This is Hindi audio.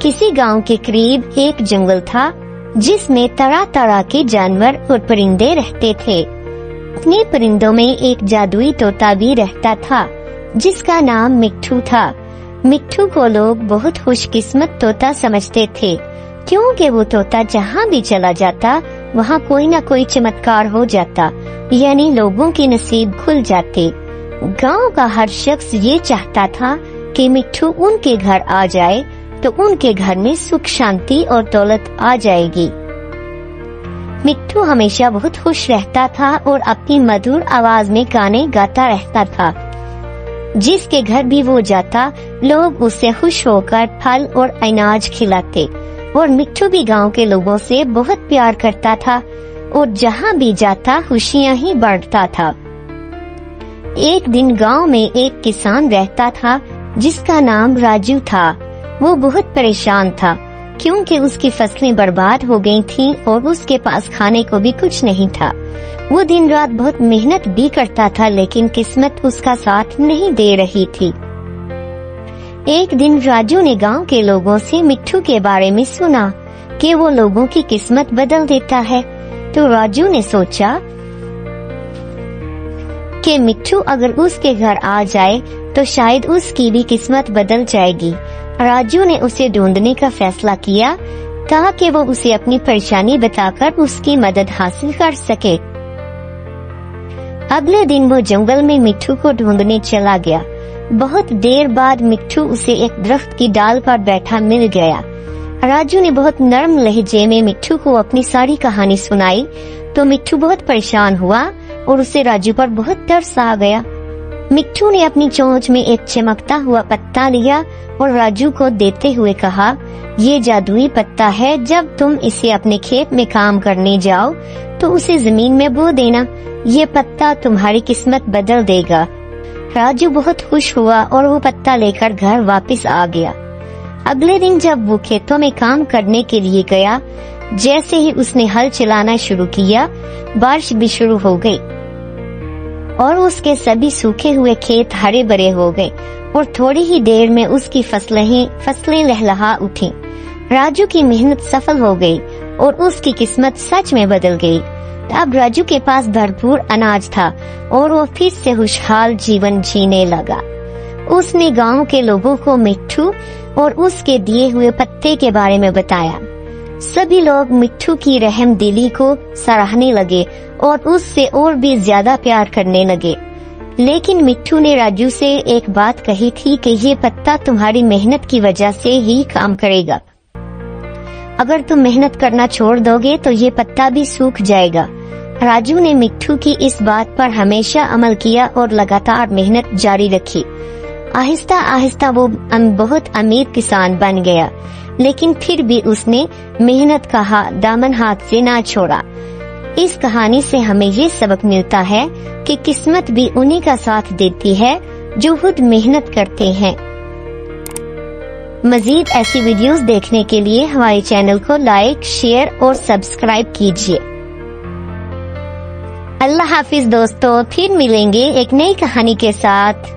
किसी गांव के करीब एक जंगल था जिसमें तरह तरह के जानवर और परिंदे रहते थे। अपने परिंदों में एक जादुई तोता भी रहता था जिसका नाम मिट्ठू था। मिट्ठू को लोग बहुत खुशकिस्मत तोता समझते थे क्योंकि वो तोता जहाँ भी चला जाता वहाँ कोई न कोई चमत्कार हो जाता, यानी लोगों के नसीब खुल जाते। गांव का हर शख्स ये चाहता था कि मिट्ठू उनके घर आ जाए तो उनके घर में सुख शांति और दौलत आ जाएगी। मिट्ठू हमेशा बहुत खुश रहता था और अपनी मधुर आवाज में गाने गाता रहता था। जिसके घर भी वो जाता लोग उससे खुश होकर फल और अनाज खिलाते और मिट्ठू भी गांव के लोगों से बहुत प्यार करता था और जहाँ भी जाता खुशियाँ ही बांटता था। एक दिन गांव में एक किसान रहता था जिसका नाम राजू था। वो बहुत परेशान था क्योंकि उसकी फसलें बर्बाद हो गई थीं और उसके पास खाने को भी कुछ नहीं था। वो दिन रात बहुत मेहनत भी करता था लेकिन किस्मत उसका साथ नहीं दे रही थी। एक दिन राजू ने गांव के लोगों से मिट्ठू के बारे में सुना कि वो लोगों की किस्मत बदल देता है। तो राजू ने सोचा कि मिट्ठू अगर उसके घर आ जाए तो शायद उसकी भी किस्मत बदल जाएगी। राजू ने उसे ढूंढने का फैसला किया ताकि वो उसे अपनी परेशानी बताकर उसकी मदद हासिल कर सके। अगले दिन वो जंगल में मिट्ठू को ढूंढने चला गया। बहुत देर बाद मिट्ठू उसे एक दरख्त की डाल पर बैठा मिल गया। राजू ने बहुत नरम लहजे में मिट्ठू को अपनी सारी कहानी सुनाई तो मिट्ठू बहुत परेशान हुआ और उसे राजू पर बहुत तरस आ गया। मिट्ठू ने अपनी चोंच में एक चमकता हुआ पत्ता लिया और राजू को देते हुए कहा, ये जादुई पत्ता है, जब तुम इसे अपने खेत में काम करने जाओ तो उसे जमीन में बो देना, ये पत्ता तुम्हारी किस्मत बदल देगा। राजू बहुत खुश हुआ और वो पत्ता लेकर घर वापस आ गया। अगले दिन जब वो खेतों में काम करने के लिए गया, जैसे ही उसने हल चलाना शुरू किया बारिश भी शुरू हो गई और उसके सभी सूखे हुए खेत हरे भरे हो गए और थोड़ी ही देर में उसकी फसलें लहलहा उठी। राजू की मेहनत सफल हो गई और उसकी किस्मत सच में बदल गई। अब राजू के पास भरपूर अनाज था और वो फिर से खुशहाल जीवन जीने लगा। उसने गांव के लोगों को मिट्ठू और उसके दिए हुए पत्ते के बारे में बताया। सभी लोग मिट्ठू की रहमदिली को सराहने लगे और उससे और भी ज्यादा प्यार करने लगे। लेकिन मिट्ठू ने राजू से एक बात कही थी कि ये पत्ता तुम्हारी मेहनत की वजह से ही काम करेगा। अगर तुम मेहनत करना छोड़ दोगे तो ये पत्ता भी सूख जाएगा। राजू ने मिट्ठू की इस बात पर हमेशा अमल किया और लगातार मेहनत जारी रखी। आहिस्ता आहिस्ता वो बहुत अमीर किसान बन गया, लेकिन फिर भी उसने मेहनत का दामन हाथ से ना छोड़ा। इस कहानी से हमें ये सबक मिलता है कि किस्मत भी उन्हीं का साथ देती है जो खुद मेहनत करते हैं। मजीद ऐसी वीडियोस देखने के लिए हमारे चैनल को लाइक, शेयर और सब्सक्राइब कीजिए। अल्लाह हाफिज दोस्तों, फिर मिलेंगे एक नई कहानी के साथ।